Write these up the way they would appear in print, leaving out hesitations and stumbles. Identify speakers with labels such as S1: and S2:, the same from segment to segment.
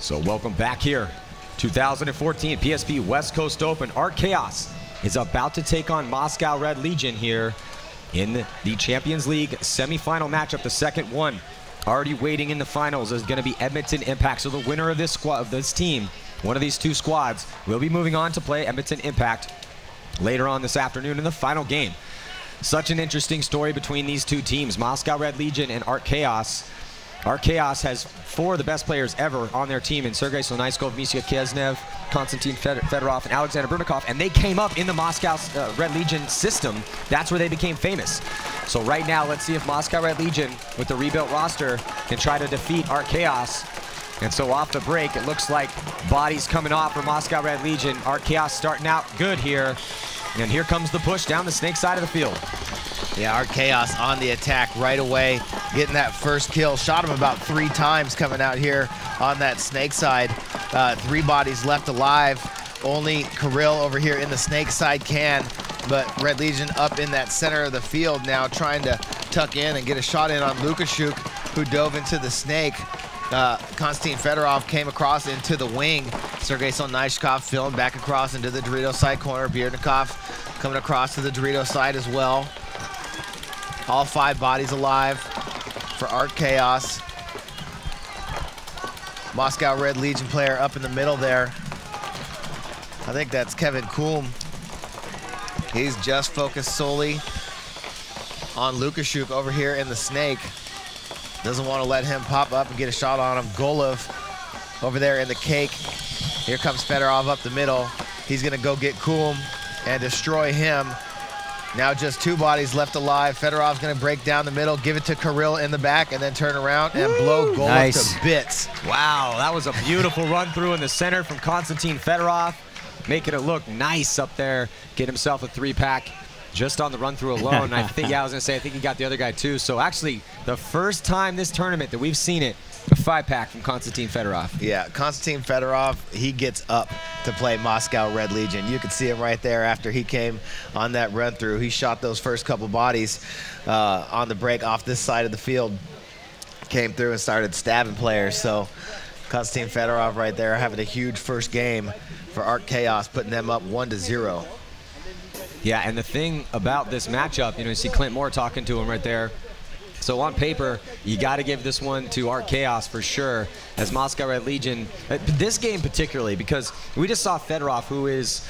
S1: So welcome back here. 2014 PSP West Coast Open. Art Chaos is about to take on Moscow Red Legion here in the Champions League semifinal matchup, the second one. Already waiting in the finals is going to be Edmonton Impact. So the winner of this squad, of this team, one of these two squads, will be moving on to play Edmonton Impact later on this afternoon in the final game. Such an interesting story between these two teams, Moscow Red Legion and Art Chaos. Art Chaos has four of the best players ever on their team in Sergei Sonaiskov, Misha Kiesnev, Konstantin Fedorov, and Alexander Brudnikov, and they came up in the Moscow Red Legion system. That's where they became famous. So right now, let's see if Moscow Red Legion, with the rebuilt roster, can try to defeat Art Chaos. And so off the break, it looks like bodies coming off for Moscow Red Legion. Art Chaos starting out good here. And here comes the push down the snake side of the field.
S2: Yeah, Art Chaos on the attack right away, getting that first kill. Shot him about 3 times coming out here on that snake side. 3 bodies left alive. Only Kirill over here in the snake side can, but Red Legion up in that center of the field now, trying to tuck in and get a shot in on Lukashuk, who dove into the snake. Konstantin Fedorov came across into the wing. Sergei Sonaiskov filling back across into the Dorito side corner. Bierdnikov coming across to the Dorito side as well. All 5 bodies alive for Art Chaos. Moscow Red Legion player up in the middle there. I think that's Kevin Kulm. He's just focused solely on Lukashuk over here in the snake. Doesn't want to let him pop up and get a shot on him. Golov over there in the cake. Here comes Fedorov up the middle. He's going to go get Kulm and destroy him. Now just 2 bodies left alive. Fedorov's going to break down the middle, give it to Kirill in the back, and then turn around and blow Golov to bits.
S1: Wow, that was a beautiful run through in the center from Konstantin Fedorov, making it look nice up there. Get himself a 3-pack just on the run through alone. I think, yeah, I was going to say, I think he got the other guy too. So actually, the first time this tournament that we've seen it, a 5-pack from Konstantin Fedorov.
S2: Yeah, Konstantin Fedorov, he gets up to play Moscow Red Legion. You can see him right there after he came on that run through. He shot those first couple bodies on the break off this side of the field. Came through and started stabbing players. So Konstantin Fedorov right there having a huge first game for Art Chaos, putting them up 1-0.
S1: Yeah, and the thing about this matchup, you know, you see Clint Moore talking to him right there. So on paper, you got to give this one to Art Chaos for sure, as Moscow Red Legion. This game particularly, because we just saw Fedorov, who is,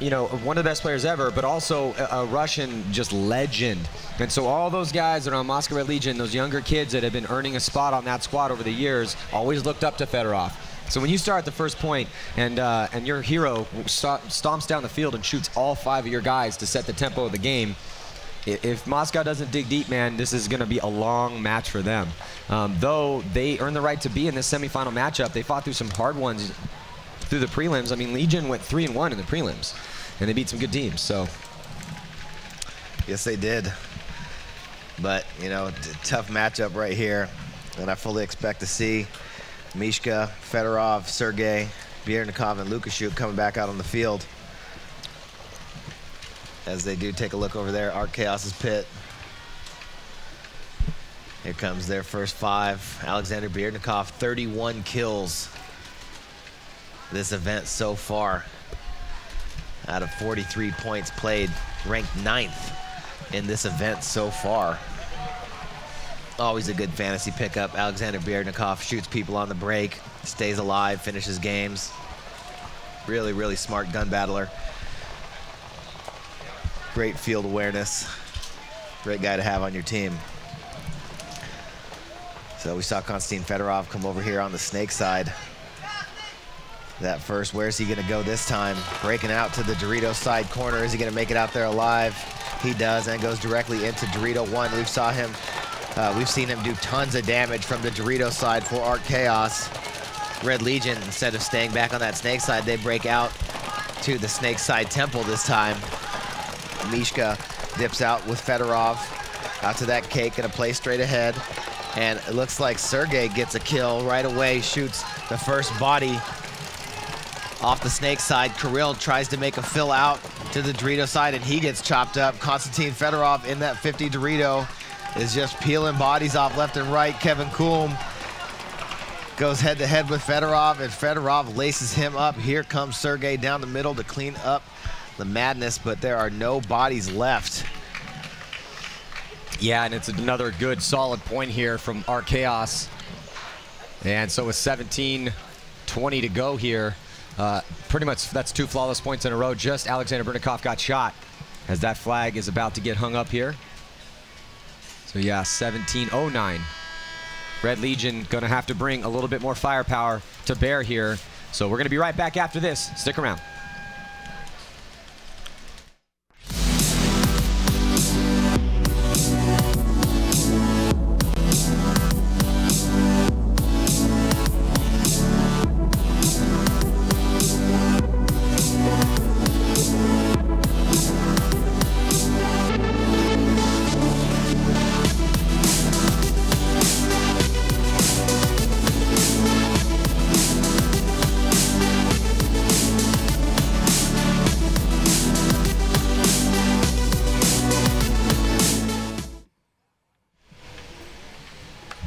S1: you know, one of the best players ever, but also a Russian just legend. And so all those guys that are on Moscow Red Legion, those younger kids that have been earning a spot on that squad over the years, always looked up to Fedorov. So when you start at the first point and your hero stomps down the field and shoots all 5 of your guys to set the tempo of the game, if Moscow doesn't dig deep, man, this is going to be a long match for them. Though they earned the right to be in this semifinal matchup, they fought through some hard ones through the prelims. I mean, Legion went 3-1 in the prelims, and they beat some good teams. So,
S2: yes, they did. But, you know, tough matchup right here, and I fully expect to see Mishka, Fedorov, Sergei, Bierdnikov, and Lukashuk coming back out on the field. As they do take a look over there, Art Chaos's pit. Here comes their first 5. Alexander Bierdnikov, 31 kills this event so far. Out of 43 points played, ranked 9th in this event so far. Always a good fantasy pickup. Alexander Bierdnikov shoots people on the break, stays alive, finishes games. Really, really smart gun battler. Great field awareness. Great guy to have on your team. So we saw Konstantin Fedorov come over here on the snake side. That first, where's he going to go this time? Breaking out to the Dorito side corner. Is he going to make it out there alive? He does, and goes directly into Dorito 1. We've seen him do tons of damage from the Dorito side for Art Chaos. Red Legion, instead of staying back on that snake side, they break out to the snake side temple this time. Mishka dips out with Fedorov out to that cake and a play straight ahead. And it looks like Sergei gets a kill right away, shoots the first body off the snake side. Kirill tries to make a fill out to the Dorito side, and he gets chopped up. Konstantin Fedorov in that 50 Dorito is just peeling bodies off left and right. Kevin Kulm goes head-to-head with Fedorov, and Fedorov laces him up. Here comes Sergey down the middle to clean up the madness, but there are no bodies left.
S1: Yeah, and it's another good, solid point here from RChaos. And so with 17-20 to go here, pretty much that's 2 flawless points in a row. Just Alexander Brunnikov got shot as that flag is about to get hung up here. So yeah, 17-09. Red Legion gonna have to bring a little bit more firepower to bear here. So we're gonna be right back after this. Stick around.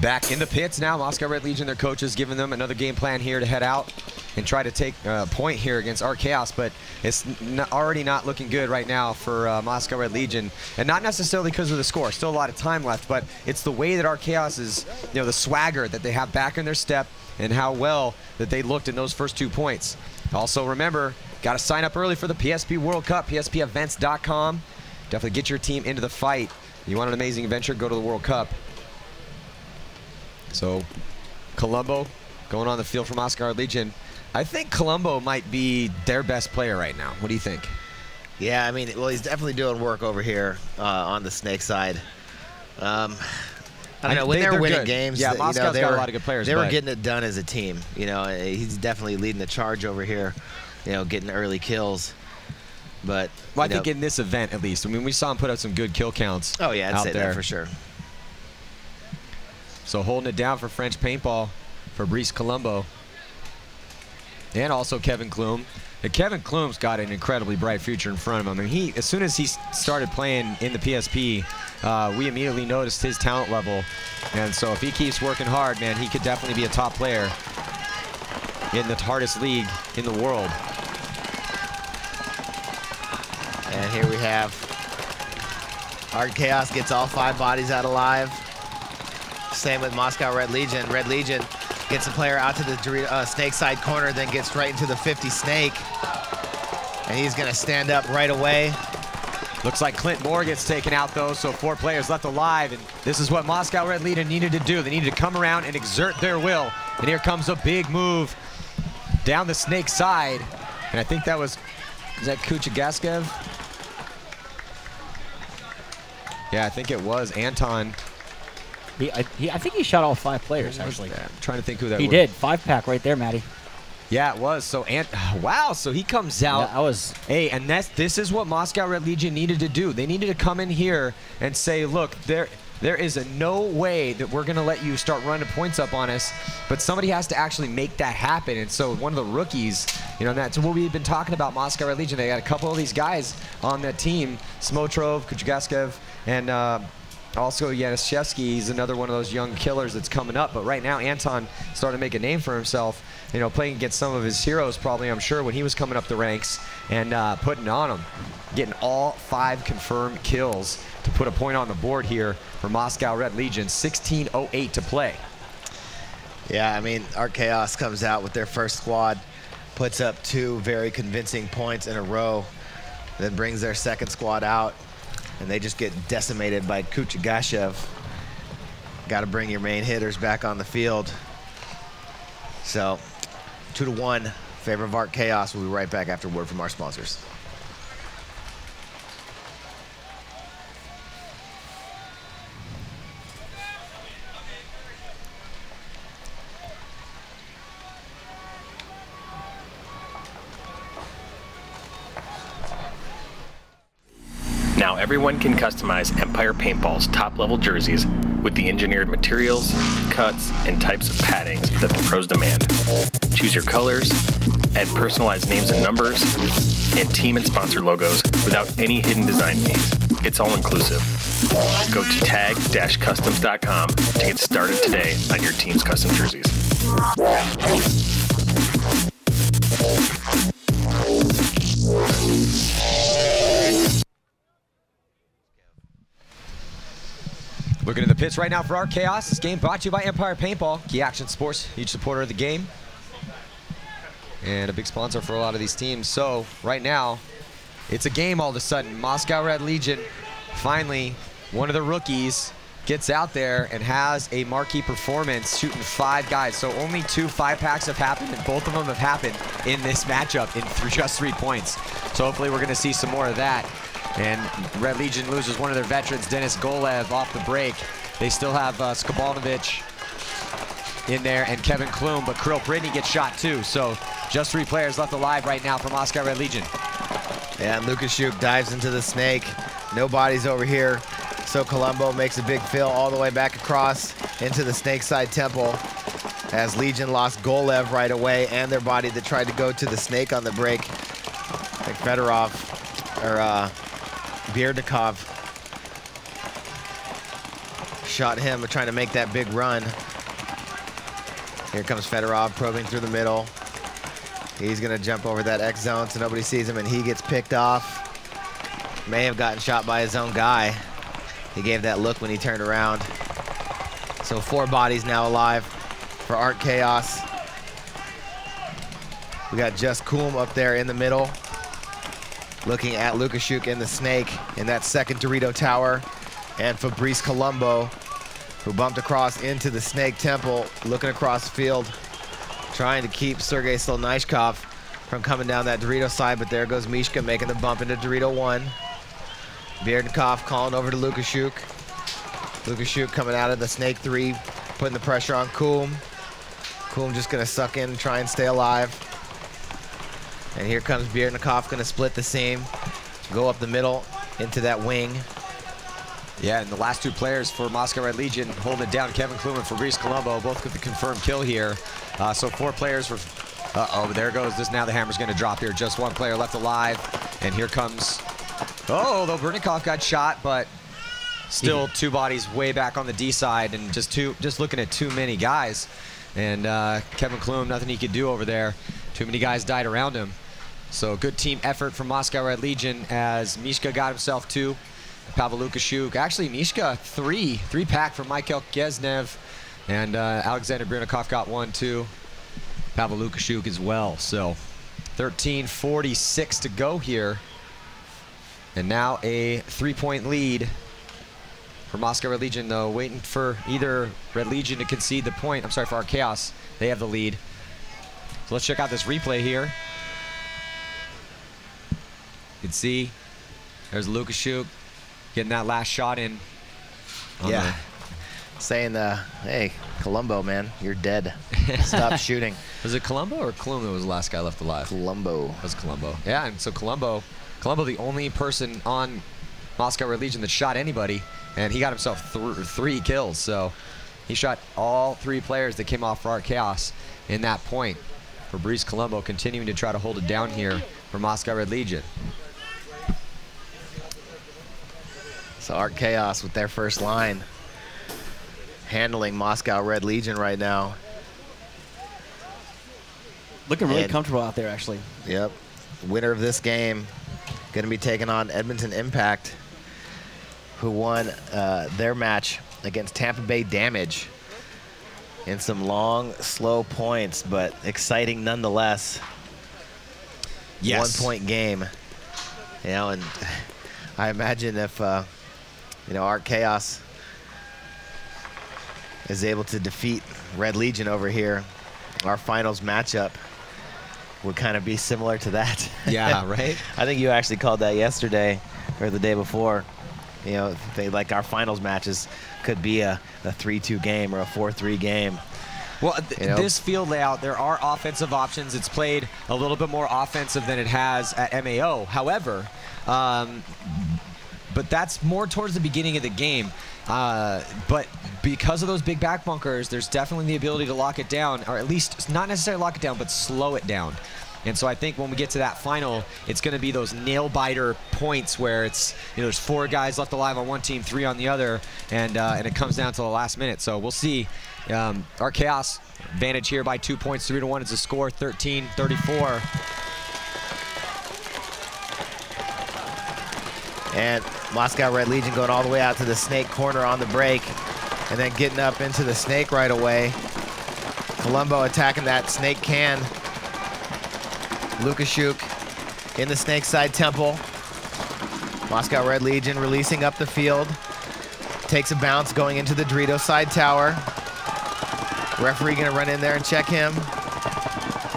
S1: Back in the pits now, Moscow Red Legion, their coaches giving them another game plan here to head out and try to take a point here against RChaos, but it's already not looking good right now for Moscow Red Legion, and not necessarily because of the score. Still a lot of time left, but it's the way that RChaos is, you know, the swagger that they have back in their step and how well that they looked in those first 2 points. Also remember, got to sign up early for the PSP World Cup, pspevents.com. Definitely get your team into the fight. You want an amazing adventure, go to the World Cup. So, Colombo going on the field for Moscow Red Legion. I think Colombo might be their best player right now. What do you think?
S2: Yeah, I mean, well, he's definitely doing work over here on the Snake side. I don't know, when they're winning good games,
S1: yeah, Moscow's got a lot of good players.
S2: They were getting it done as a team. You know, he's definitely leading the charge over here, you know, getting early kills. But
S1: well, I think in this event, at least, I mean, we saw him put out some good kill counts.
S2: Oh, yeah, I'd say that for sure.
S1: So holding it down for French Paintball, Fabrice Colombo, and also Kevin Klum. And Kevin Klum's got an incredibly bright future in front of him. I mean, as soon as he started playing in the PSP, we immediately noticed his talent level. And so if he keeps working hard, man, he could definitely be a top player in the hardest league in the world.
S2: And here we have RChaos gets all 5 bodies out alive. Same with Moscow Red Legion. Red Legion gets a player out to the snake side corner, then gets right into the 50 snake. And he's gonna stand up right away.
S1: Looks like Clint Moore gets taken out though, so 4 players left alive. And this is what Moscow Red Legion needed to do. They needed to come around and exert their will. And here comes a big move down the snake side. And I think that was, is that Kuchagaskev? Yeah, I think it was Anton.
S3: I think he shot all 5 players, actually.
S1: I'm trying to think who that was.
S3: He did. 5-pack right there, Matty.
S1: Yeah, it was. So, wow, so he comes out.
S3: Yeah, that was...
S1: Hey, and this is what Moscow Red Legion needed to do. They needed to come in here and say, look, there is no way that we're going to let you start running points up on us, but somebody has to actually make that happen. And so one of the rookies, you know, that's what we've been talking about, Moscow Red Legion. They got a couple of these guys on that team, Smotrov, Kuchagaskev, and also Yanishevsky. He's another one of those young killers that's coming up. But right now, Anton started to make a name for himself, you know, playing against some of his heroes probably, I'm sure, when he was coming up the ranks and putting on them, getting all 5 confirmed kills to put a point on the board here for Moscow Red Legion. 16:08 to play.
S2: Yeah, I mean, RChaos comes out with their first squad, puts up 2 very convincing points in a row, then brings their second squad out, and they just get decimated by Kuchagashev. Got to bring your main hitters back on the field. So 2-1, favor of RChaos. We'll be right back after word from our sponsors.
S4: Now everyone can customize Empire Paintball's top-level jerseys with the engineered materials, cuts, and types of padding that the pros demand. Choose your colors, add personalized names and numbers, and team and sponsor logos without any hidden design fees. It's all inclusive. Go to tag-customs.com to get started today on your team's custom jerseys.
S1: Looking at the pits right now for our Chaos. This game brought to you by Empire Paintball, Key Action Sports, huge supporter of the game, and a big sponsor for a lot of these teams. So right now, it's a game all of a sudden. Moscow Red Legion, finally, one of the rookies gets out there and has a marquee performance, shooting 5 guys. So only 2 5-packs have happened, and both of them have happened in this matchup in just 3 points. So hopefully we're gonna see some more of that. And Red Legion loses one of their veterans, Dennis Golev, off the break. They still have Skabalnovich in there and Kevin Klum, but Krill Brittany gets shot too. So just 3 players left alive right now for Moscow Red Legion.
S2: Yeah, and Lukashuk dives into the snake. No bodies over here. So Colombo makes a big fill all the way back across into the snake side temple, as Legion lost Golev right away and their body that tried to go to the snake on the break. Like Fedorov, or Bierdnikov shot him trying to make that big run. Here comes Fedorov probing through the middle. He's gonna jump over that X zone so nobody sees him, and he gets picked off. May have gotten shot by his own guy. He gave that look when he turned around. So 4 bodies now alive for Art Chaos. We got Just Coom up there in the middle, looking at Lukashuk in the snake in that second Dorito tower, and Fabrice Colombo, who bumped across into the snake temple, looking across the field, trying to keep Sergei Slonishkov from coming down that Dorito side, but there goes Mishka making the bump into Dorito 1. Bierdnikov calling over to Lukashuk. Lukashuk coming out of the snake 3, putting the pressure on Coom. Coom just gonna suck in and try and stay alive. And here comes Bierdnikov, gonna split the seam, go up the middle into that wing.
S1: Yeah, and the last 2 players for Moscow Red Legion holding it down, Kevin Klum and Fabrice Colombo, both with the confirmed kill here. So 4 players for, uh-oh, there goes this, now the hammer's gonna drop here. Just 1 player left alive, and here comes, oh, though Bierdnikov got shot, but still 2 bodies way back on the D side, and just looking at too many guys. And Kevin Klum, nothing he could do over there. Too many guys died around him. So good team effort from Moscow Red Legion, as Mishka got himself 2. Pavel Lukashuk, actually Mishka 3-pack from Michael Gesnev, and Alexander Bierdnikov got 1 too. Pavel Lukashuk as well. So 13:46 to go here, and now a 3-point lead for Moscow Red Legion, though, waiting for either Red Legion to concede the point. I'm sorry, for our Chaos, they have the lead. So let's check out this replay here. You can see there's Lukashuk getting that last shot in.
S2: Yeah, saying, hey, Colombo, man, you're dead. Stop shooting.
S1: Was it Colombo or Klum that was the last guy left alive?
S2: Colombo.
S1: It was Colombo. Yeah, and so Colombo, the only person on Moscow Red Legion that shot anybody, and he got himself 3 kills. So he shot all 3 players that came off for Art Chaos in that point. Fabrice Colombo continuing to try to hold it down here for Moscow Red Legion.
S2: So Art Chaos with their first line, handling Moscow Red Legion right now.
S3: Looking really comfortable out there, actually.
S2: Yep. Winner of this game going to be taking on Edmonton Impact, who won their match against Tampa Bay Damage in some long, slow points, but exciting nonetheless.
S1: Yes.
S2: 1-point game. You know, and I imagine if you know, Art Chaos is able to defeat Red Legion over here, our finals matchup would kind of be similar to that.
S1: Yeah, right?
S2: I think you actually called that yesterday or the day before. You know, they, like, our finals matches could be a 3-2 game or a 4-3 game.
S1: Well,
S2: you know?
S1: This field layout, there are offensive options. It's played a little bit more offensive than it has at MAO. However, but that's more towards the beginning of the game. But because of those big back bunkers, there's definitely the ability to lock it down, or at least not necessarily lock it down, but slow it down. And so I think when we get to that final, it's going to be those nail-biter points where it's, there's 4 guys left alive on one team, 3 on the other, and it comes down to the last minute. So we'll see. Our Chaos advantage here by 2 points, 3-1 is the score, 13-34.
S2: And Moscow Red Legion going all the way out to the snake corner on the break, and then getting up into the snake right away. Colombo attacking that snake can. Lukashuk in the snake side temple. Moscow Red Legion releasing up the field. Takes a bounce going into the Dorito side tower. Referee gonna run in there and check him.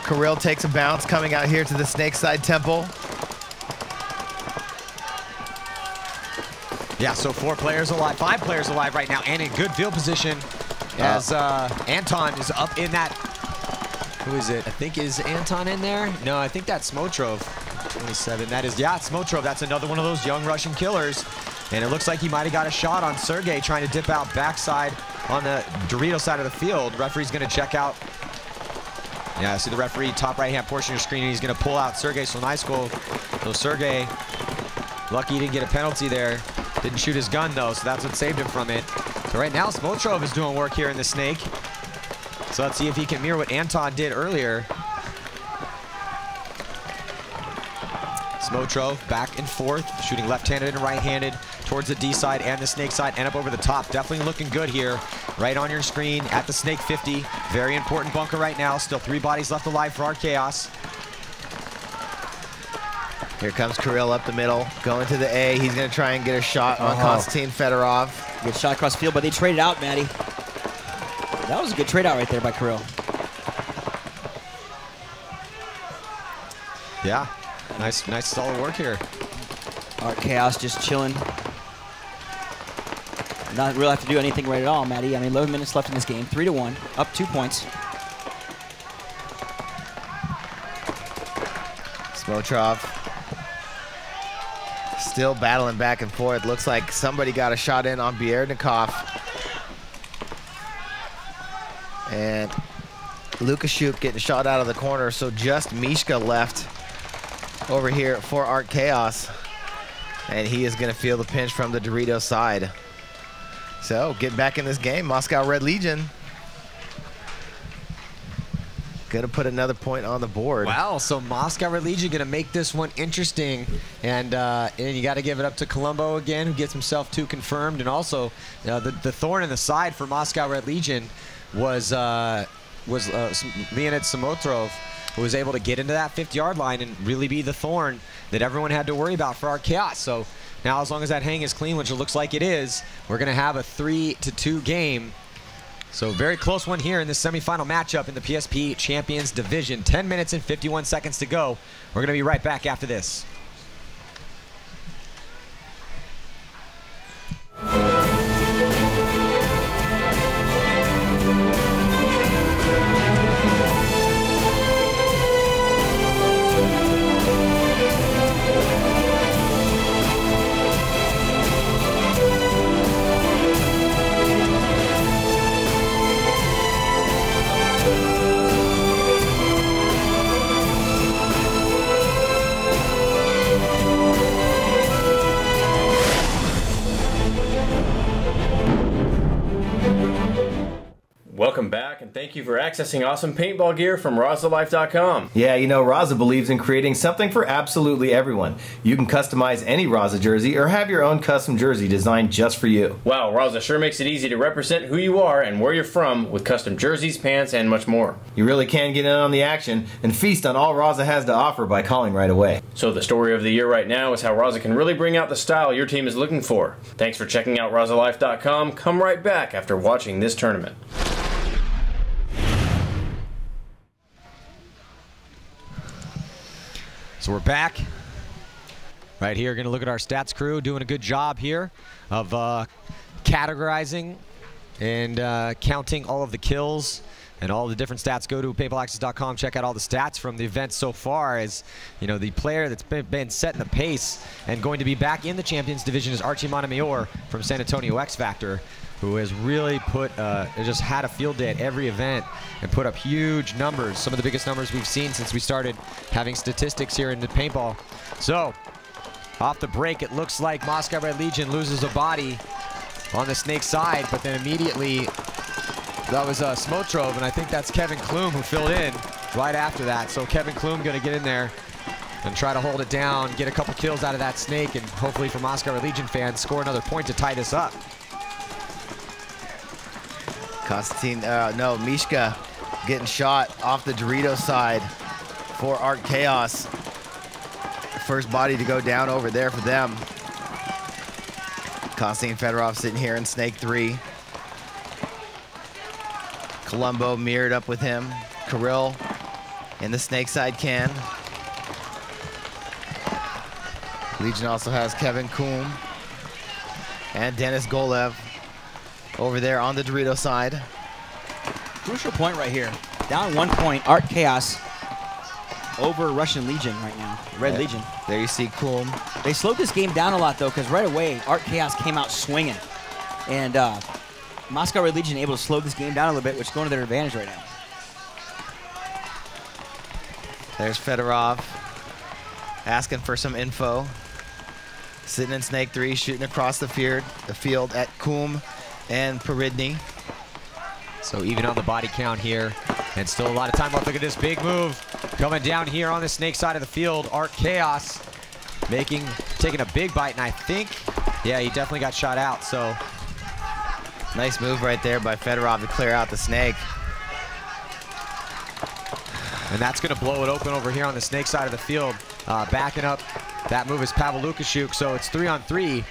S2: Kirill takes a bounce coming out here to the snake side temple.
S1: Yeah, so 4 players alive, 5 players alive right now, and in good field position as Anton is up in that. Who is it? I think is Anton in there? No, I think that's Smotrov, 27. That is, yeah, Smotrov. That's another one of those young Russian killers. And it looks like he might have got a shot on Sergey trying to dip out backside on the Dorito side of the field. Referee's going to check out. Yeah, see the referee top right-hand portion of your screen, and he's going to pull out Sergey Slonaisko. So Sergey, lucky he didn't get a penalty there. Didn't shoot his gun, though, so that's what saved him from it. So right now, Smotrov is doing work here in the snake. So let's see if he can mirror what Anton did earlier. Smotrov back and forth, shooting left-handed and right-handed towards the D side and the snake side, and up over the top. Definitely looking good here, right on your screen at the snake 50. Very important bunker right now. Still 3 bodies left alive for our Chaos.
S2: Here comes Kirill up the middle, going to the A. He's going to try and get a shot on Konstantin Fedorov.
S3: Good shot across the field, but they traded out, Matty. That was a good trade out right there by Kirill.
S1: Yeah, nice solid work here.
S3: Our Chaos just chilling. Not really have to do anything right at all, Matty. I mean, 11 minutes left in this game, 3-1, up 2 points.
S2: Smotrov still battling back and forth. Looks like somebody got a shot in on Biernikov. And Lukashuk getting shot out of the corner, so just Mishka left over here for Art Chaos. And he is going to feel the pinch from the Dorito side. So, getting back in this game, Moscow Red Legion going to put another point on the board.
S1: Wow, so Moscow Red Legion going to make this one interesting. And you got to give it up to Colombo again, who gets himself 2 confirmed. And also, the thorn in the side for Moscow Red Legion was Leonid Samotrov, who was able to get into that 50-yard line and really be the thorn that everyone had to worry about for our Chaos. So now, as long as that hang is clean, which it looks like it is, we're going to have a 3-2 game. So very close one here in the semifinal matchup in the PSP Champions Division. 10 minutes and 51 seconds to go. We're going to be right back after this.
S4: Welcome back, and thank you for accessing awesome paintball gear from RazaLife.com.
S5: Yeah, you know, Raza believes in creating something for absolutely everyone. You can customize any Raza jersey or have your own custom jersey designed just for you.
S4: Wow, Raza sure makes it easy to represent who you are and where you're from with custom jerseys, pants, and much more.
S5: You really can get in on the action and feast on all Raza has to offer by calling right away.
S4: So the story of the year right now is how Raza can really bring out the style your team is looking for. Thanks for checking out RazaLife.com. Come right back after watching this tournament.
S1: So we're back right here. Going to look at our stats crew doing a good job here of categorizing and counting all of the kills and all the different stats. Go to paintballaccess.com, check out all the stats from the event so far. As you know, the player that's been setting the pace and going to be back in the Champions Division is Archie Montemayor from San Antonio X Factor. who has really just had a field day at every event and put up huge numbers, some of the biggest numbers we've seen since we started having statistics here in the paintball. So, off the break, it looks like Moscow Red Legion loses a body on the Snake side, but then immediately that was Smotrove, and I think that's Kevin Klum who filled in right after that. So Kevin Klum going to get in there and try to hold it down, get a couple kills out of that Snake, and hopefully for Moscow Red Legion fans, score another point to tie this up.
S2: Mishka getting shot off the Dorito side for Art Chaos. First body to go down over there for them. Konstantin Fedorov sitting here in Snake 3. Colombo mirrored up with him. Kirill in the Snake side can. Legion also has Kevin Kuhn and Dennis Golev over there on the Dorito side.
S3: Crucial point right here. Down 1 point, Art Chaos over Russian Legion right now. Red Legion.
S2: There you see Kuhn.
S3: They slowed this game down a lot though, because right away Art Chaos came out swinging, and Moscow Red Legion able to slow this game down a little bit, which is going to their advantage right now.
S2: There's Fedorov asking for some info. Sitting in Snake 3, shooting across the field at Kuhn and Peridny.
S1: So even on the body count here, and still a lot of time left. Look at this big move coming down here on the Snake side of the field. Art Chaos taking a big bite, and I think, yeah, he definitely got shot out. So
S2: nice move right there by Fedorov to clear out the Snake.
S1: And that's going to blow it open over here on the Snake side of the field. Backing up, that move is Pavel Lukashuk, so it's 3-on-3,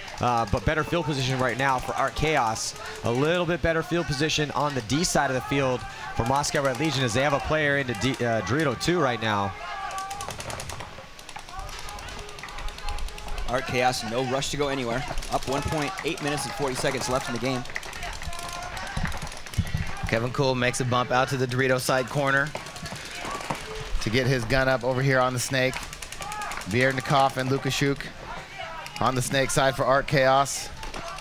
S1: but better field position right now for Art Chaos. A little bit better field position on the D side of the field for Moscow Red Legion, as they have a player into Dorito 2 right now.
S3: Art Chaos, no rush to go anywhere. Up 1 point, 8 minutes and 40 seconds left in the game.
S2: Kevin Kuhl makes a bump out to the Dorito side corner to get his gun up over here on the Snake. Biernikov and Lukashuk on the Snake side for Art Chaos.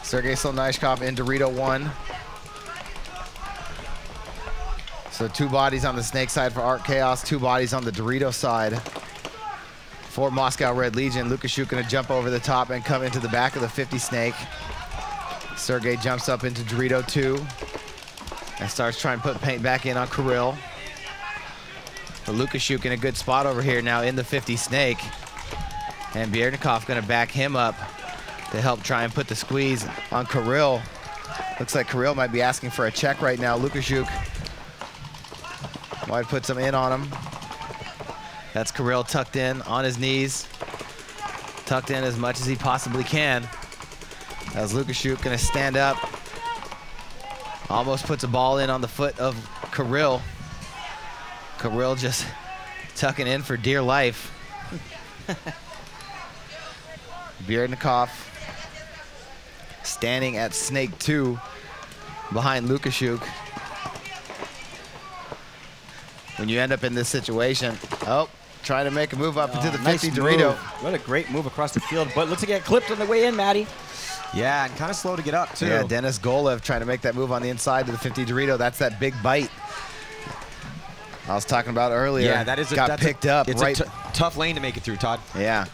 S2: Sergei Solnyshkov in Dorito 1. So 2 bodies on the Snake side for Art Chaos, 2 bodies on the Dorito side for Moscow Red Legion. Lukashuk gonna jump over the top and come into the back of the 50 Snake. Sergei jumps up into Dorito 2 and starts trying to put paint back in on Kirill. But Lukashuk in a good spot over here now in the 50 Snake. And Biernikov gonna back him up to help try and put the squeeze on Kirill. Looks like Kirill might be asking for a check right now. Lukashuk might put some in on him. That's Kirill tucked in on his knees. Tucked in as much as he possibly can. As Lukashuk gonna stand up. Almost puts a ball in on the foot of Kirill. Kirill just tucking in for dear life. Biernikov standing at Snake 2 behind Lukashuk. When you end up in this situation, trying to make a move up into the 50
S3: nice
S2: Dorito.
S3: Move. What a great move across the field, but looks like it got clipped on the way in, Matty.
S1: Yeah, and kind of slow to get up, too.
S2: Yeah, Dennis Golev trying to make that move on the inside of the 50 Dorito. That's that big bite I was talking about earlier.
S1: Yeah, that is
S2: picked up.
S1: It's
S2: right.
S1: a tough lane to make it through, Todd.
S2: Yeah.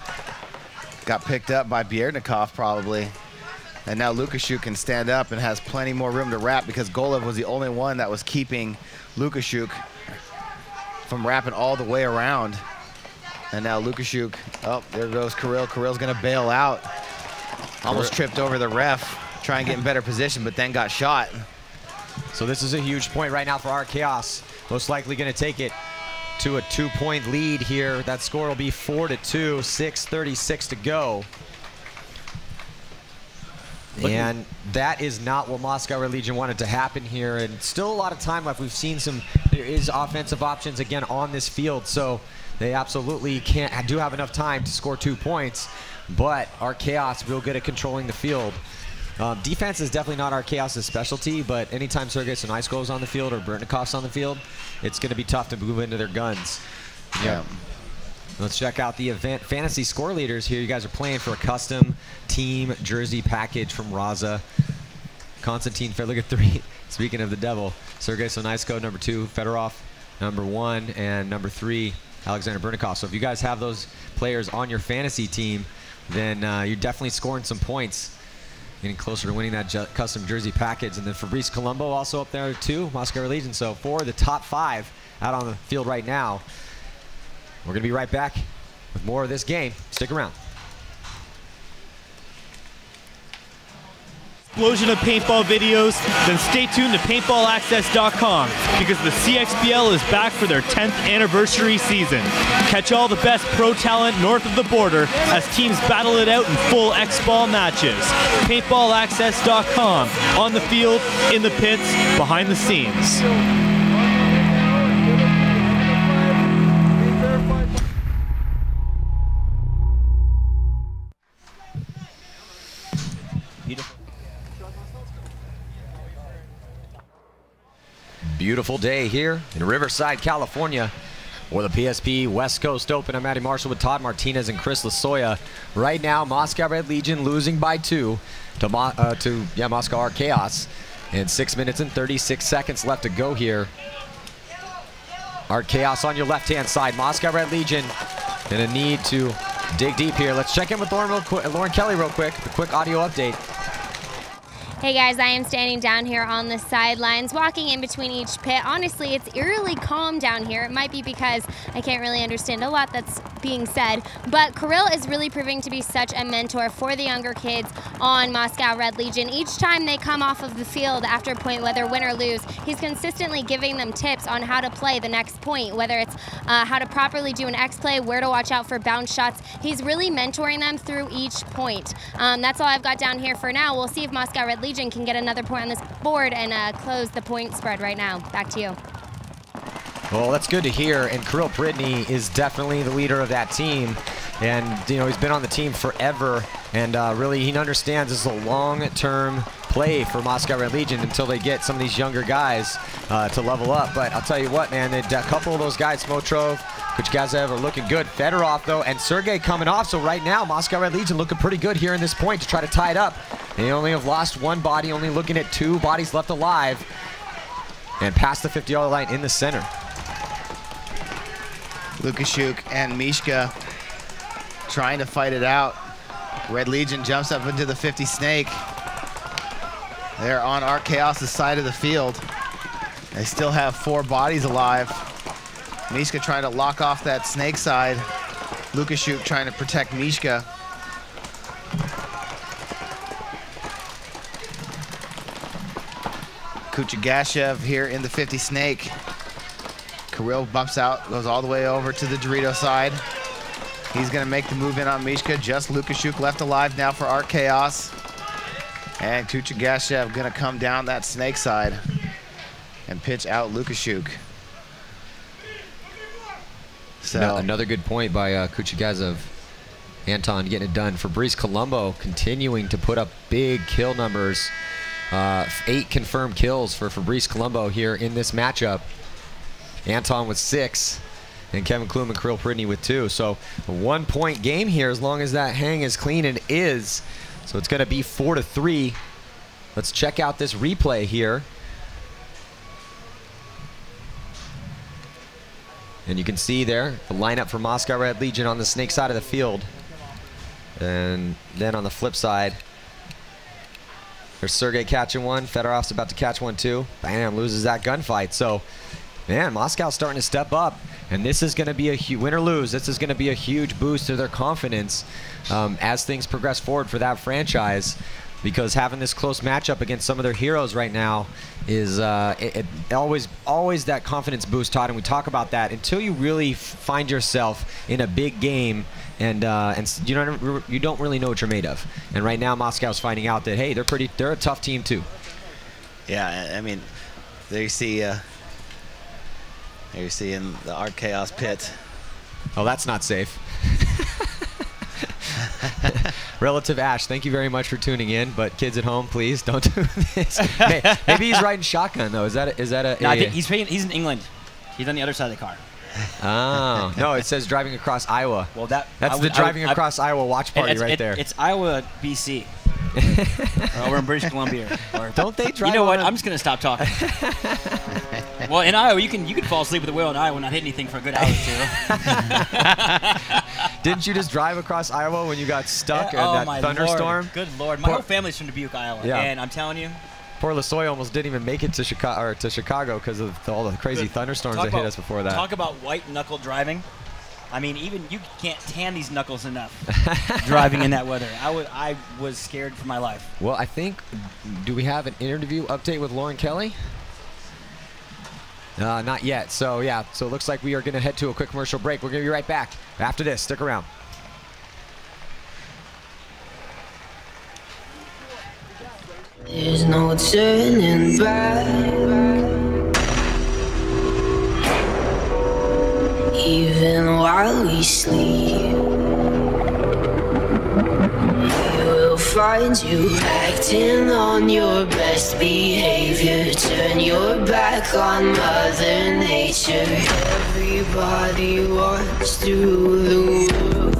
S2: Got picked up by Biernikov probably. And now Lukashuk can stand up and has plenty more room to wrap, because Golev was the only one that was keeping Lukashuk from wrapping all the way around. And now Lukashuk, there goes Kirill. Kirill's gonna bail out. Almost tripped over the ref, try and get in better position, but then got shot.
S1: So this is a huge point right now for Art Chaos. Most likely gonna take it to a 2-point lead here. That score will be 4-2, 6:36 to go. And that is not what Moscow Red Legion wanted to happen here. And still a lot of time left. We've seen there is offensive options again on this field. So they absolutely do have enough time to score 2 points. But Art Chaos real good at controlling the field. Defense is definitely not Art Chaos' specialty, but anytime Sergei Solnyshkov's on the field or Biernikov's on the field, it's going to be tough to move into their guns.
S2: Yeah.
S1: Let's check out the event fantasy score leaders here. You guys are playing for a custom team jersey package from Raza. Konstantin, look at 3. Speaking of the devil, Sergey Sonaisko, number 2, Fedorov, number 1, and number 3, Alexander Burnikov. So if you guys have those players on your fantasy team, then you're definitely scoring some points, getting closer to winning that custom jersey package. And then Fabrice Colombo also up there too, Moscow Red Legion. So 4 of the top 5 out on the field right now. We're going to be right back with more of this game. Stick around.
S6: Explosion of paintball videos, then stay tuned to paintballaccess.com because the CXBL is back for their 10th anniversary season. Catch all the best pro talent north of the border as teams battle it out in full X-Ball matches. Paintballaccess.com, on the field, in the pits, behind the scenes.
S1: Beautiful day here in Riverside, California, for the PSP West Coast Open. I'm Matty Marshall with Todd Martinez and Chris Lasoya. Right now, Moscow Red Legion losing by 2 to Moscow Art Chaos. And 6 minutes and 36 seconds left to go here. Art Chaos on your left-hand side. Moscow Red Legion gonna need to dig deep here. Let's check in with Lauren Kelly real quick. A quick audio update.
S7: Hey guys, I am standing down here on the sidelines, walking in between each pit. Honestly, it's eerily calm down here. It might be because I can't really understand a lot that's being said, but Kirill is really proving to be such a mentor for the younger kids on Moscow Red Legion. Each time they come off of the field after a point, whether win or lose, he's consistently giving them tips on how to play the next point, whether it's how to properly do an X play, where to watch out for bounce shots. He's really mentoring them through each point. That's all I've got down here for now. We'll see if Moscow Red Legion can get another point on this board and close the point spread right now. Back to you.
S1: Well, that's good to hear, and Kirill Pridny is definitely the leader of that team. And, you know, he's been on the team forever, and really he understands this is a long-term play for Moscow Red Legion until they get some of these younger guys to level up. But I'll tell you what, man, a couple of those guys, Smotrov, Kuchgazev, are looking good. Fedorov, though, and Sergey coming off. So right now, Moscow Red Legion looking pretty good here in this point to try to tie it up. They only have lost 1 body, only looking at 2 bodies left alive, and past the 50-yard line in the center.
S2: Lukashuk and Mishka trying to fight it out. Red Legion jumps up into the 50 snake. They're on Art Chaos' side of the field. They still have 4 bodies alive. Mishka trying to lock off that snake side. Lukashuk trying to protect Mishka. Kuchagashev here in the 50 snake. Kirill bumps out, goes all the way over to the Dorito side. He's gonna make the move in on Mishka. Just Lukashuk left alive now for Art Chaos. And Kuchagashev gonna come down that snake side and pitch out Lukashuk. So
S1: another good point by Kuchgazev. Anton getting it done. Fabrice Colombo continuing to put up big kill numbers. 8 confirmed kills for Fabrice Colombo here in this matchup. Anton with 6, and Kevin Klum and Kirill Pridny with 2. So a 1-point game here as long as that hang is clean, and is. So it's going to be 4-3. Let's check out this replay here. And you can see there the lineup for Moscow Red Legion on the snake side of the field. And then on the flip side, there's Sergey catching one. Fedorov's about to catch one too. Bam, loses that gunfight. So, man, Moscow's starting to step up. And this is going to be a win or lose. This is going to be a huge boost to their confidence as things progress forward for that franchise. Because having this close matchup against some of their heroes right now is always that confidence boost, Todd. And we talk about that until you really find yourself in a big game, and you don't really know what you're made of. And right now, Moscow's finding out that hey, they're a tough team too.
S2: Yeah, I mean, there you see in the Art Chaos pit.
S1: Oh, that's not safe. Relative Ash, thank you very much for tuning in, but kids at home, please don't do this. Maybe he's riding shotgun though. Is that a?
S3: No, I think he's in England. He's on the other side of the car.
S1: Oh no, it says driving across Iowa.
S3: Well,
S1: that's the driving across Iowa watch party right there.
S3: It's Iowa, BC. or over in British Columbia. Or,
S1: don't they drive?
S3: You know what? I'm just gonna stop talking. Well, in Iowa, you can fall asleep with the wheel in Iowa and not hit anything for a good hour or two.
S1: Didn't you just drive across Iowa when you got stuck in that thunderstorm?
S3: Lord. Good Lord. My whole family's from Dubuque, Iowa.
S1: Yeah.
S3: And I'm telling you.
S1: Poor LaSoy almost didn't even make it to Chicago because of all the crazy thunderstorms that hit us before that.
S3: Talk about white knuckle driving. I mean, even you can't tan these knuckles enough driving in that weather. I was scared for my life.
S1: Well, I think, do we have an interview update with Lauren Kelly? Not yet. So, yeah. So it looks like we are going to head to a quick commercial break. We're going to be right back after this. Stick around.
S8: There's no turning back. Even while we sleep, we will find you acting on your best behavior. Turn your back on Mother Nature. Everybody walks through the world.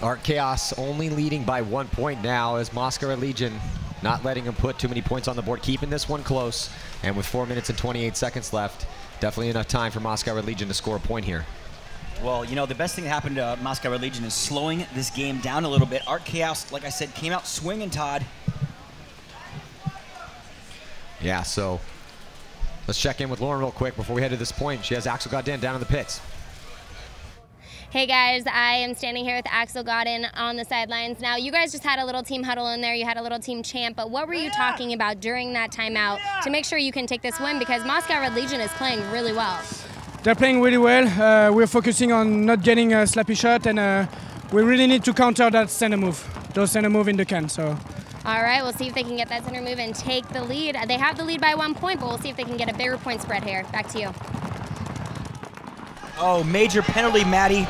S1: Art Chaos only leading by 1 point now as Moscow Red Legion not letting him put too many points on the board, keeping this one close. And with 4 minutes and 28 seconds left, definitely enough time for Moscow Red Legion to score a point here.
S3: Well, you know, the best thing that happened to Moscow Red Legion is slowing this game down a little bit. Art Chaos, like I said, came out swinging, Todd.
S1: Yeah, so let's check in with Lauren real quick before we head to this point. She has Axel Godin down in the pits.
S7: Hey guys, I am standing here with Axel Godin on the sidelines. Now, you guys just had a little team huddle in there. You had a little team chant, but what were you talking about during that timeout to make sure you can take this win? Because Moscow Red Legion is playing really well.
S9: They're playing really well. We're focusing on not getting a slappy shot, and we really need to counter that center move, those center move in the can. So.
S7: All right, we'll see if they can get that center move and take the lead. They have the lead by 1 point, but we'll see if they can get a bigger point spread here. Back to you.
S3: Oh, major penalty, Maddie.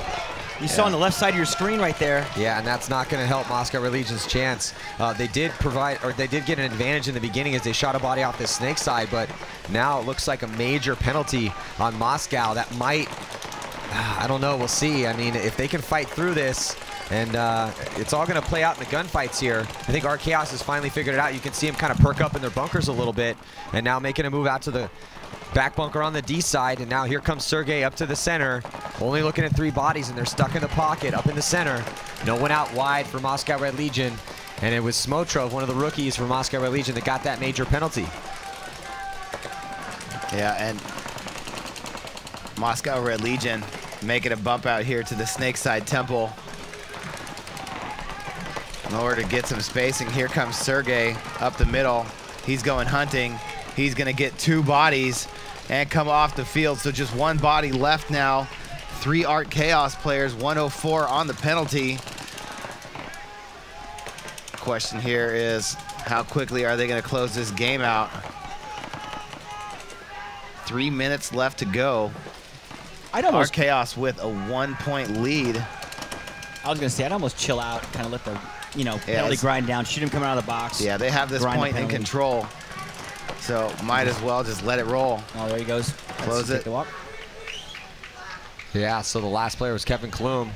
S3: You saw on the left side of your screen right there.
S1: Yeah, and that's not going to help Moscow Red Legion's chance. They did get an advantage in the beginning as they shot a body off the snake side, but now it looks like a major penalty on Moscow. That might, I don't know, we'll see. I mean, if they can fight through this, and it's all going to play out in the gunfights here. I think Art Chaos has finally figured it out. You can see them kind of perk up in their bunkers a little bit, and now making a move out to the back bunker on the D side, and now here comes Sergey up to the center, only looking at 3 bodies, and they're stuck in the pocket up in the center. No one out wide for Moscow Red Legion, and it was Smotrov, one of the rookies for Moscow Red Legion, that got that major penalty.
S2: Yeah, and Moscow Red Legion making a bump out here to the Snakeside Temple in order to get some spacing. Here comes Sergey up the middle. He's going hunting. He's going to get 2 bodies and come off the field. So just 1 body left now. 3 Art Chaos players, 104 on the penalty. Question here is, how quickly are they going to close this game out? 3 minutes left to go. Art Chaos with a 1 point lead.
S3: I was going to say, I'd almost chill out, kind of let the penalty grind down, shoot him coming out of the box.
S2: Yeah, they have this point in control. So might as well just let it roll.
S3: Oh, there he goes.
S2: Close it.
S1: Yeah, so the last player was Kevin Klum.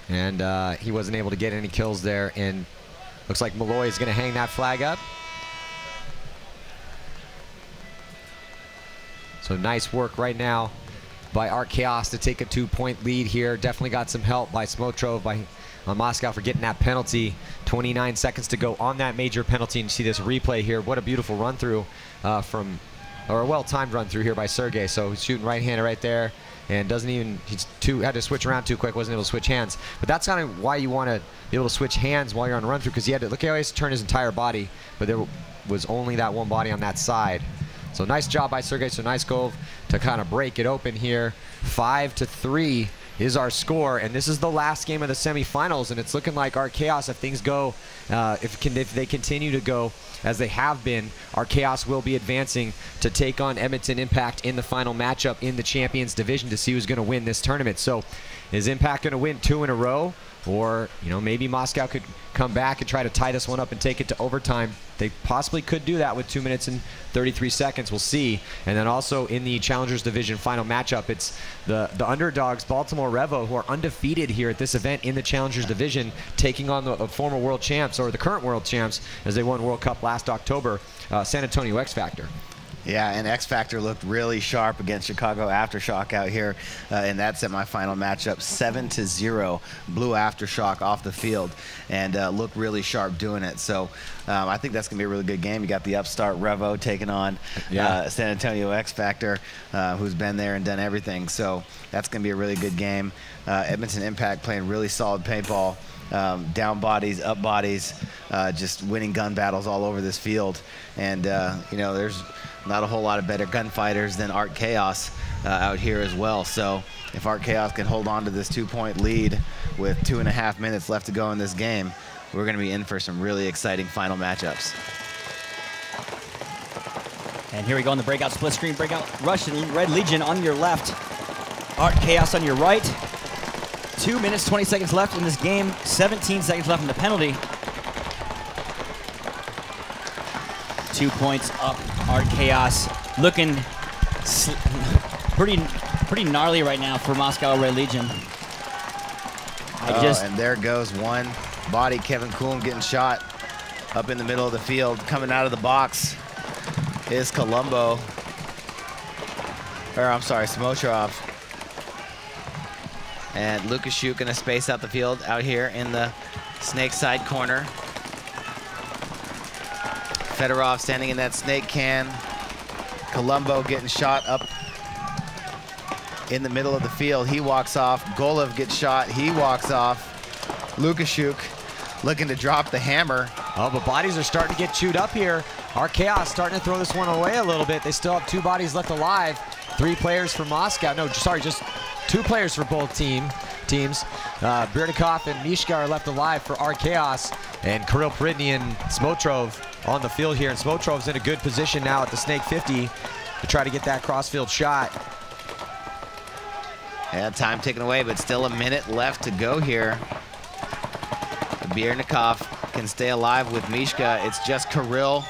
S1: And he wasn't able to get any kills there. And looks like Malloy is going to hang that flag up. So nice work right now by Art Chaos to take a 2-point lead here. Definitely got some help by Smotrov on Moscow for getting that penalty. 29 seconds to go on that major penalty, and you see this replay here. What a beautiful run through or a well-timed run through here by Sergey. So he's shooting right-handed right there, and doesn't even, had to switch around too quick, wasn't able to switch hands. But that's kind of why you want to be able to switch hands while you're on a run through, because he had to, look how he has to turn his entire body, but there was only that one body on that side. So nice job by Sergey Sernayskov to kind of break it open here. 5-3 is our score, and this is the last game of the semifinals, and it's looking like our Chaos, if things go, if they continue to go as they have been, our Chaos will be advancing to take on Edmonton Impact in the final matchup in the Champions Division to see who's going to win this tournament. So is Impact going to win 2 in a row? Or, you know, maybe Moscow could come back and try to tie this one up and take it to overtime. They possibly could do that with 2 minutes and 33 seconds. We'll see. And then also in the Challengers Division final matchup, it's the underdogs, Baltimore Revo, who are undefeated here at this event in the Challengers Division, taking on the former world champs, or the current world champs, as they won World Cup last October, San Antonio X Factor.
S2: Yeah, and X Factor looked really sharp against Chicago Aftershock out here in that semifinal matchup. 7-0 blew Aftershock off the field and looked really sharp doing it. So I think that's going to be a really good game. You got the upstart Revo taking on San Antonio X Factor, who's been there and done everything. So that's going to be a really good game. Edmonton Impact playing really solid paintball. Down bodies, up bodies, just winning gun battles all over this field. And, you know, there's not a whole lot of better gunfighters than Art Chaos out here as well. So if Art Chaos can hold on to this 2-point lead with 2.5 minutes left to go in this game, we're going to be in for some really exciting final matchups.
S3: And here we go on the breakout, split screen breakout. Rush and Red Legion on your left. Art Chaos on your right. 2 minutes, 20 seconds left in this game. 17 seconds left in the penalty. 2 points up. Art Chaos looking pretty gnarly right now for Moscow Red Legion.
S2: And there goes one body. Kevin Kuhn getting shot up in the middle of the field. Coming out of the box is Colombo. Or I'm sorry, Smotrov. And Lukashuk gonna space out the field out here in the snake side corner. Fedorov standing in that snake can. Colombo getting shot up in the middle of the field. He walks off. Golev gets shot. He walks off. Lukashuk looking to drop the hammer.
S1: Oh, but bodies are starting to get chewed up here. Our Chaos starting to throw this one away a little bit. They still have 2 bodies left alive. 3 players for Moscow. No, sorry, just 2 players for both teams. Birdikov and Mishka are left alive for our Chaos. And Kirill Peridny and Smotrov on the field here. And Smotrov's in a good position now at the Snake 50 to try to get that crossfield shot.
S2: Yeah, time taken away, but still a minute left to go here. Bierdnikov can stay alive with Mishka. It's just Kirill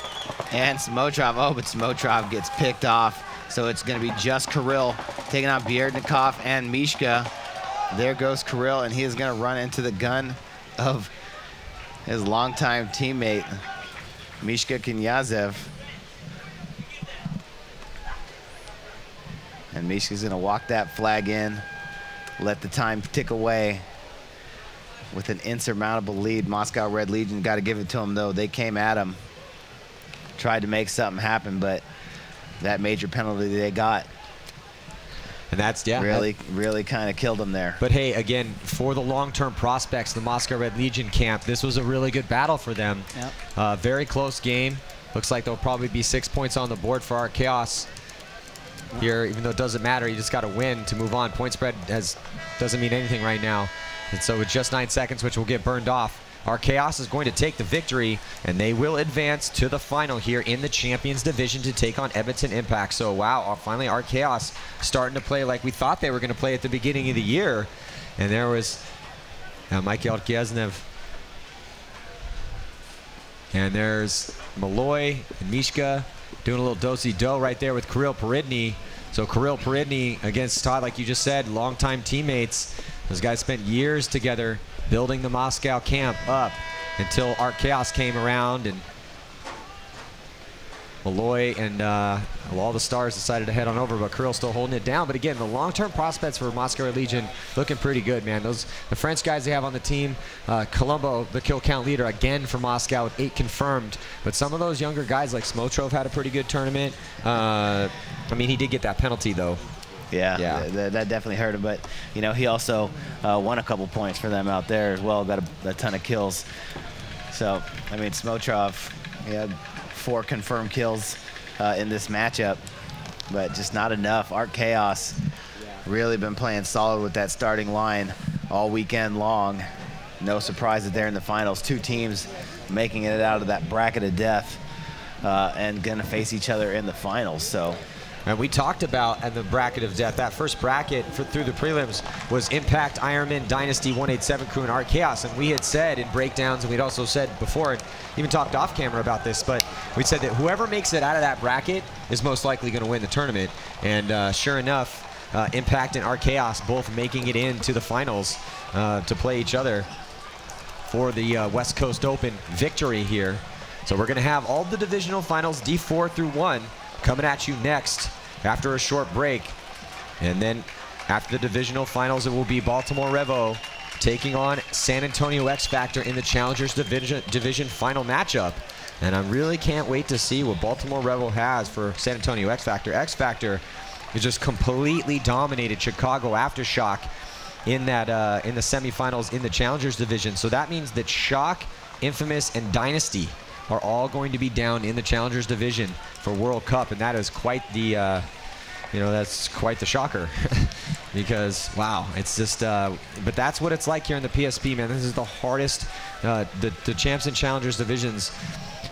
S2: and Smotrov. Oh, but Smotrov gets picked off. So it's going to be just Kirill taking out Bierdnikov and Mishka. There goes Kirill, and he is going to run into the gun of his longtime teammate, Mishka Knyazev. And Mishka's going to walk that flag in, let the time tick away with an insurmountable lead. Moscow Red Legion, got to give it to them, though. They came at him, tried to make something happen, but that major penalty they got,
S1: and that's,
S2: really kind of killed them there.
S1: But hey, again, for the long-term prospects, the Moscow Red Legion camp, this was a really good battle for them. Yep. Very close game. Looks like there'll probably be 6 points on the board for our Chaos here, even though it doesn't matter. You just got to win to move on. Point spread doesn't mean anything right now. And so with just 9 seconds, which will get burned off, our Chaos is going to take the victory, and they will advance to the final here in the Champions Division to take on Edmonton Impact. So, wow, finally our Chaos starting to play like we thought they were going to play at the beginning of the year. And there was Mikhail Kiesnev. And there's Malloy and Mishka doing a little do-si-do right there with Kirill Peridny. So Kirill Peridny against Todd, like you just said, longtime teammates. Those guys spent years together building the Moscow camp up until Art Chaos came around, and Malloy and all the stars decided to head on over, but Kirill's still holding it down. But again, the long-term prospects for Moscow Legion looking pretty good, man. The French guys they have on the team, Colombo, the kill count leader, again for Moscow with 8 confirmed. But some of those younger guys like Smotrov had a pretty good tournament. I mean, he did get that penalty, though.
S2: Yeah. That definitely hurt him. But, you know, he also won a couple points for them out there as well, got a ton of kills. So, I mean, Smotrov, he had 4 confirmed kills in this matchup, but just not enough. Art Chaos really been playing solid with that starting line all weekend long. No surprise that they're in the finals. 2 teams making it out of that bracket of death and going to face each other in the finals. So.
S1: And we talked about at the bracket of death, that first bracket through the prelims was Impact, Ironman, Dynasty, 187 Crew, and Art Chaos. And we had said in breakdowns, and we'd also said before, and even talked off camera about this, but we said that whoever makes it out of that bracket is most likely going to win the tournament. And sure enough, Impact and Art Chaos both making it into the finals to play each other for the West Coast Open victory here. So we're going to have all the divisional finals, D4 through 1, coming at you next after a short break. And then after the divisional finals, it will be Baltimore Revo taking on San Antonio X Factor in the Challengers Division final matchup. And I really can't wait to see what Baltimore Revo has for San Antonio X Factor. X Factor has just completely dominated Chicago Aftershock in that in the semifinals in the Challengers Division. So that means that Shock, Infamous, and Dynasty are all going to be down in the Challengers Division for World Cup, and that is quite the, you know, that's quite the shocker. Because, wow, it's just, but that's what it's like here in the PSP, man. This is the hardest, the Champs and Challengers Divisions,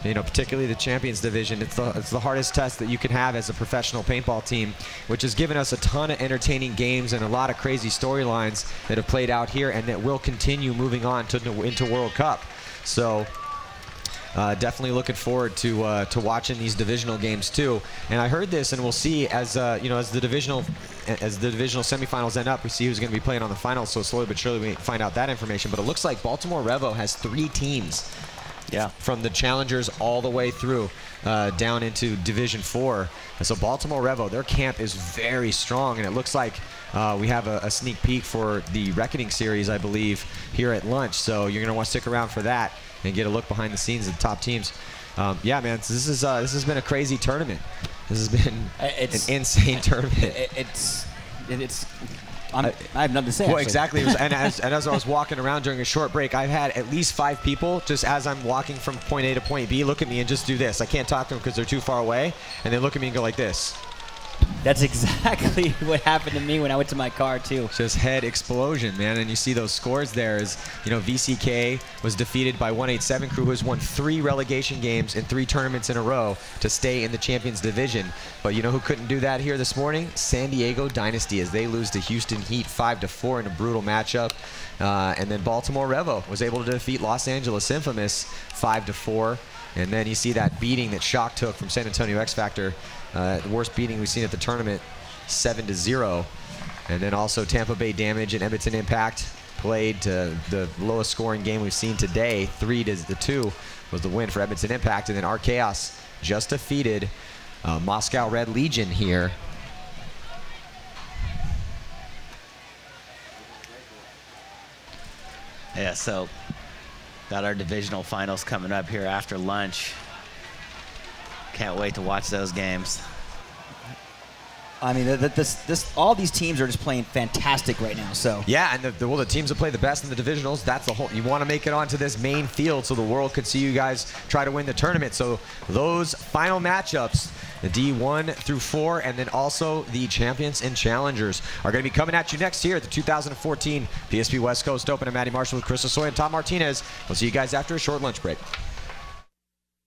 S1: you know, particularly the Champions Division. It's the hardest test that you can have as a professional paintball team, which has given us a ton of entertaining games and a lot of crazy storylines that have played out here and that will continue moving on into World Cup. So, definitely looking forward to watching these divisional games too. And I heard this, and we'll see as you know, as the divisional semifinals end up, we see who's going to be playing on the finals. So slowly but surely we find out that information. But it looks like Baltimore Revo has 3 teams, from the Challengers all the way through down into Division 4. And so Baltimore Revo, their camp is very strong, and it looks like we have a sneak peek for the Reckoning series, I believe, here at lunch. So you're going to want to stick around for that and get a look behind the scenes of the top teams. Yeah, man, this has been a crazy tournament. This has been an insane tournament.
S3: I have nothing to say.
S1: Well,
S3: actually.
S1: exactly. And as I was walking around during a short break, I've had at least 5 people, just as I'm walking from point A to point B, look at me and just do this. I can't talk to them because they're too far away, and they look at me and go like this.
S3: That's exactly what happened to me when I went to my car too.
S1: Just head explosion, man. And you see those scores there is, you know, VCK was defeated by 187 Crew, who has won 3 relegation games in 3 tournaments in a row to stay in the Champions Division. But you know who couldn't do that here this morning? San Diego Dynasty, as they lose to Houston Heat 5-4 in a brutal matchup. And then Baltimore Revo was able to defeat Los Angeles Infamous 5-4. And then you see that beating that Shock took from San Antonio X Factor. The worst beating we've seen at the tournament, 7-0. And then also Tampa Bay Damage and Edmonton Impact played to the lowest scoring game we've seen today. 3-2 was the win for Edmonton Impact. And then Art Chaos just defeated Moscow Red Legion here.
S2: Yeah, so got our divisional finals coming up here after lunch. Can't wait to watch those games.
S3: I mean, all these teams are just playing fantastic right now. So
S1: yeah, and the teams that play the best in the divisionals, that's the whole. You want to make it onto this main field so the world could see you guys try to win the tournament. So those final matchups, the D1 through 4, and then also the Champions and Challengers are going to be coming at you next year at the 2014 PSP West Coast Open. I'm Matty Marshall with Chris Osoy and Tom Martinez. We'll see you guys after a short lunch break.